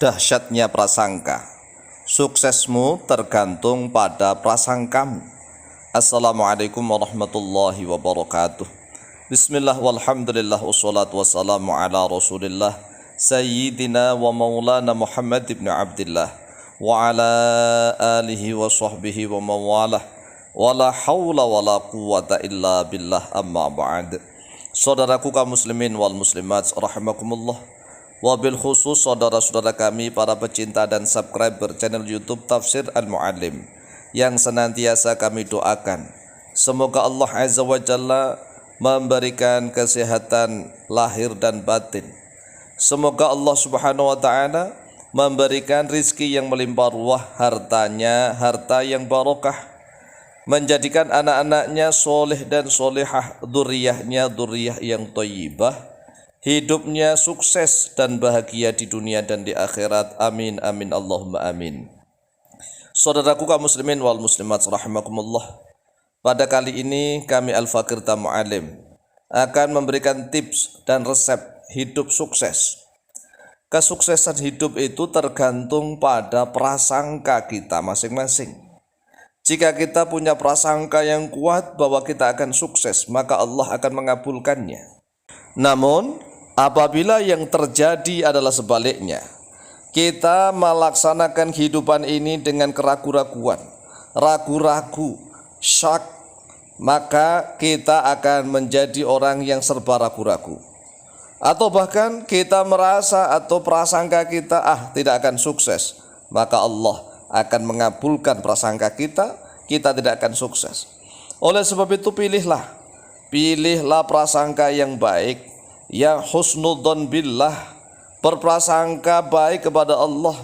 Dahsyatnya prasangka. Suksesmu tergantung pada prasangkamu. Assalamualaikum warahmatullahi wabarakatuh. Bismillah walhamdulillah wassalatu wassalamu ala rasulillah Sayyidina wa maulana Muhammad ibn Abdillah wa ala alihi wa sahbihi wa mawalah wa la hawla wa la quwata illa billah amma ba'd. Saudaraku kaum muslimin wal muslimat rahimakumullah, wabil khusus saudara-saudara kami para pecinta dan subscriber channel YouTube Tafsir Al-Mu'allim yang senantiasa kami doakan, semoga Allah Azza wa Jalla memberikan kesehatan lahir dan batin. Semoga Allah Subhanahu wa Ta'ala memberikan rizki yang melimpah ruah, hartanya harta yang barokah, menjadikan anak-anaknya soleh dan solehah, dzurriyyahnya dzurriyyah yang thayyibah, hidupnya sukses dan bahagia di dunia dan di akhirat. Amin amin Allahumma amin. Saudaraku kaum muslimin wal muslimat rahimakumullah, pada kali ini kami Al-Fakir Tamu Alim akan memberikan tips dan resep hidup sukses. Kesuksesan hidup itu tergantung pada prasangka kita masing-masing. Jika kita punya prasangka yang kuat bahwa kita akan sukses, maka Allah akan mengabulkannya. Namun apabila yang terjadi adalah sebaliknya, kita melaksanakan kehidupan ini dengan keraguan-raguan, ragu-ragu, syak, maka kita akan menjadi orang yang serba ragu-ragu. Atau bahkan kita merasa atau prasangka kita tidak akan sukses, maka Allah akan mengabulkan prasangka kita tidak akan sukses. Oleh sebab itu pilihlah prasangka yang baik, yang husnudzon billah, berprasangka baik kepada Allah,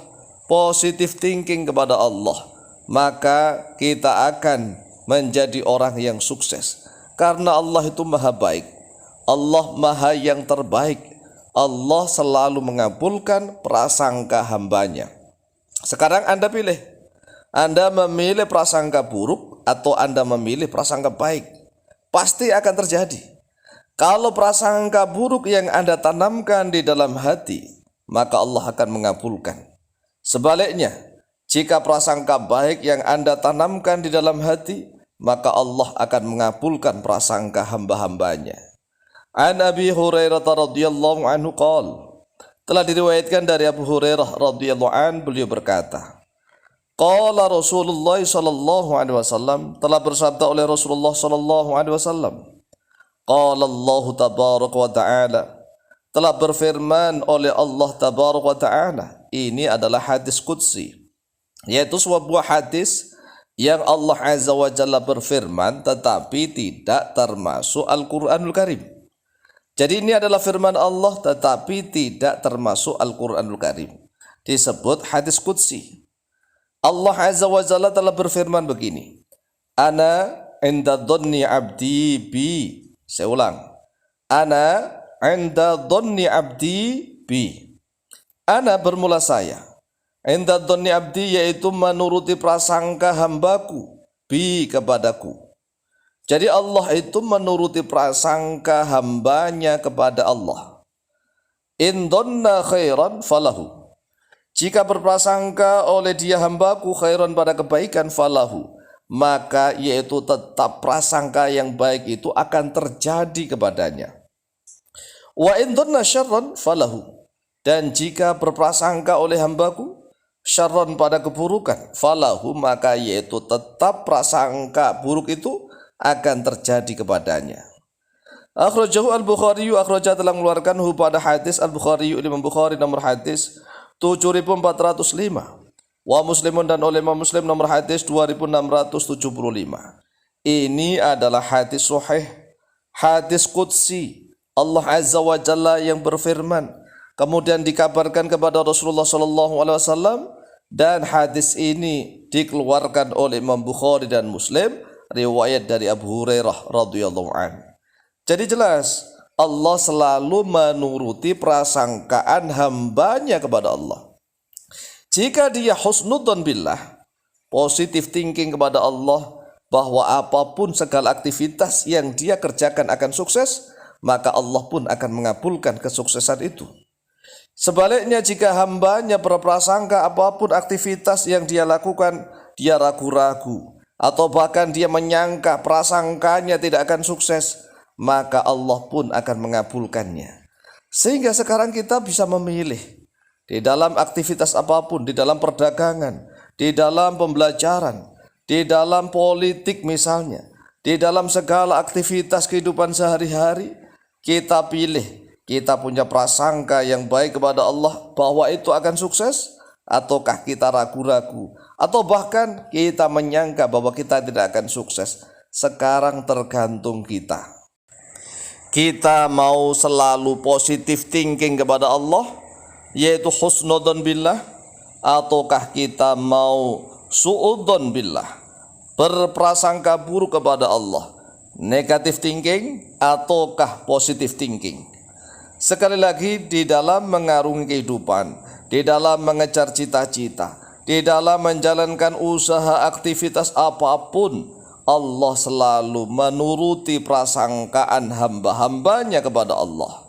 positive thinking kepada Allah, maka kita akan menjadi orang yang sukses. Karena Allah itu maha baik, Allah maha yang terbaik, Allah selalu mengabulkan prasangka hambanya. Sekarang Anda pilih, Anda memilih prasangka buruk atau Anda memilih prasangka baik. Pasti akan terjadi. Kalau prasangka buruk yang Anda tanamkan di dalam hati, maka Allah akan mengabulkan. Sebaliknya, jika prasangka baik yang Anda tanamkan di dalam hati, maka Allah akan mengabulkan prasangka hamba-hambanya. An Abi Hurairah radhiyallahu anhu qala, telah diriwayatkan dari Abu Hurairah radhiyallahu anhu, beliau berkata, qala Rasulullah sallallahu alaihi wasallam, telah bersabda oleh Rasulullah sallallahu alaihi wasallam, qala Allah tabaraka wa ta'ala, telah berfirman oleh Allah tabaraka wa ta'ala. Ini adalah hadis qudsi, yaitu sebuah hadis yang Allah Azza wa Jalla berfirman tetapi tidak termasuk Al-Quranul Karim. Jadi ini adalah firman Allah tetapi tidak termasuk Al-Quranul Karim, disebut hadis qudsi. Allah Azza wa Jalla telah berfirman begini, ana inda dhanni abdi bi. Saya ulang, ana inda dhanni abdi bi. Ana bermula saya, inda dhanni abdi yaitu menuruti prasangka hambaku, bi kepadaku. Jadi Allah itu menuruti prasangka hambanya kepada Allah. In dhanna khairan falahu, jika berprasangka oleh dia hambaku khairan pada kebaikan, falahu, maka yaitu tetap prasangka yang baik itu akan terjadi kepadanya. Wa in dhanna syarran falahu, dan jika berprasangka oleh hambaku syarran pada keburukan, falahu, maka yaitu tetap prasangka buruk itu akan terjadi kepadanya. Akhrajahu Al-Bukhari, akhraja telah mengeluarkan pada hadis Al-Bukhari, Imam Bukhari nomor hadis 7405, wa Muslimun, dan oleh Imam Muslim nomor hadis 2675. Ini adalah hadis sahih, hadis qudsi. Allah Azza wa Jalla yang berfirman, kemudian dikabarkan kepada Rasulullah sallallahu alaihi wasallam, dan hadis ini dikeluarkan oleh Imam Bukhari dan Muslim, riwayat dari Abu Hurairah radhiyallahu anhu. Jadi jelas Allah selalu menuruti prasangkaan hambanya kepada Allah. Jika dia husnudzon billah, positive thinking kepada Allah, bahwa apapun segala aktivitas yang dia kerjakan akan sukses, maka Allah pun akan mengabulkan kesuksesan itu. Sebaliknya jika hambanya berprasangka apapun aktivitas yang dia lakukan, dia ragu-ragu, atau bahkan dia menyangka prasangkanya tidak akan sukses, maka Allah pun akan mengabulkannya. Sehingga sekarang kita bisa memilih di dalam aktivitas apapun, di dalam perdagangan, di dalam pembelajaran, di dalam politik misalnya, di dalam segala aktivitas kehidupan sehari-hari, kita pilih. Kita punya prasangka yang baik kepada Allah bahwa itu akan sukses, ataukah kita ragu-ragu, atau bahkan kita menyangka bahwa kita tidak akan sukses. Sekarang tergantung kita. Kita mau selalu positive thinking kepada Allah, yaitu husnudzon billah, ataukah kita mau suudzon billah, berprasangka buruk kepada Allah, negative thinking ataukah positive thinking. Sekali lagi, di dalam mengarungi kehidupan, di dalam mengejar cita-cita, di dalam menjalankan usaha aktivitas apapun, Allah selalu menuruti prasangkaan hamba-hambanya kepada Allah.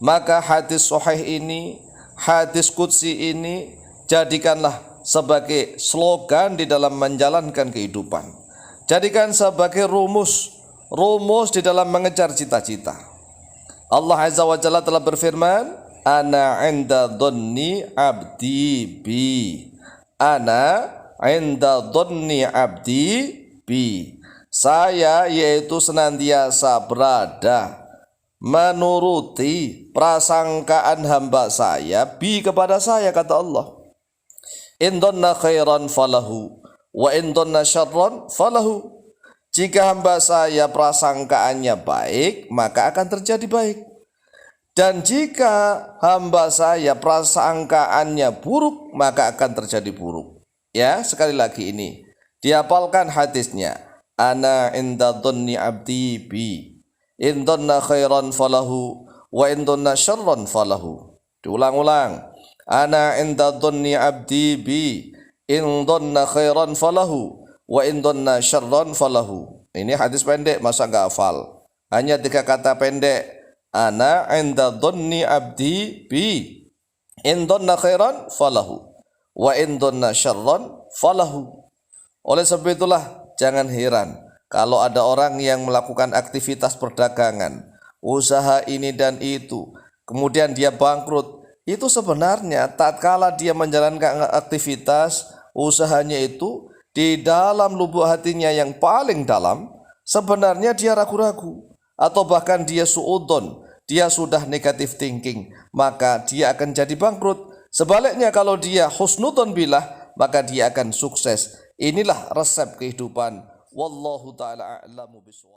Maka hadis sahih ini, hadis qudsi ini, jadikanlah sebagai slogan di dalam menjalankan kehidupan. Jadikan sebagai rumus di dalam mengejar cita-cita. Allah Azza wa Jalla telah berfirman, Ana 'inda dhanni 'abdi bi. Ana 'inda dhanni 'abdi bi. Saya yaitu senantiasa berada menuruti prasangkaan hamba saya bi kepada saya, kata Allah. In dhanna khairan falahu wa in dhanna syarran falahu. Jika hamba saya prasangkaannya baik, maka akan terjadi baik. Dan jika hamba saya prasangkaannya buruk, maka akan terjadi buruk. Ya, sekali lagi ini dihafalkan hadisnya. Ana inda dhanni abdi bi. In dhanna khairan falahu wa in dhanna syarran falahu. Diulang-ulang. Ana inda dhanni abdi bi. In dhanna khairan falahu wa in dhanna syarran falahu. Ini hadis pendek, masa enggak hafal? Hanya 3 kata pendek. Ana 'inda dhanni abdi bi. In dhanna khairan falahu wa in dhanna syarran falahu. Oleh sebab itulah jangan heran kalau ada orang yang melakukan aktivitas perdagangan, usaha ini dan itu, kemudian dia bangkrut. Itu sebenarnya tatkala dia menjalankan aktivitas usahanya itu, di dalam lubuk hatinya yang paling dalam, sebenarnya dia ragu-ragu, atau bahkan dia suudzon, dia sudah negative thinking, maka dia akan jadi bangkrut. Sebaliknya kalau dia husnudzon billah, maka dia akan sukses. Inilah resep kehidupan. Wallahu ta'ala a'lamu bishawab.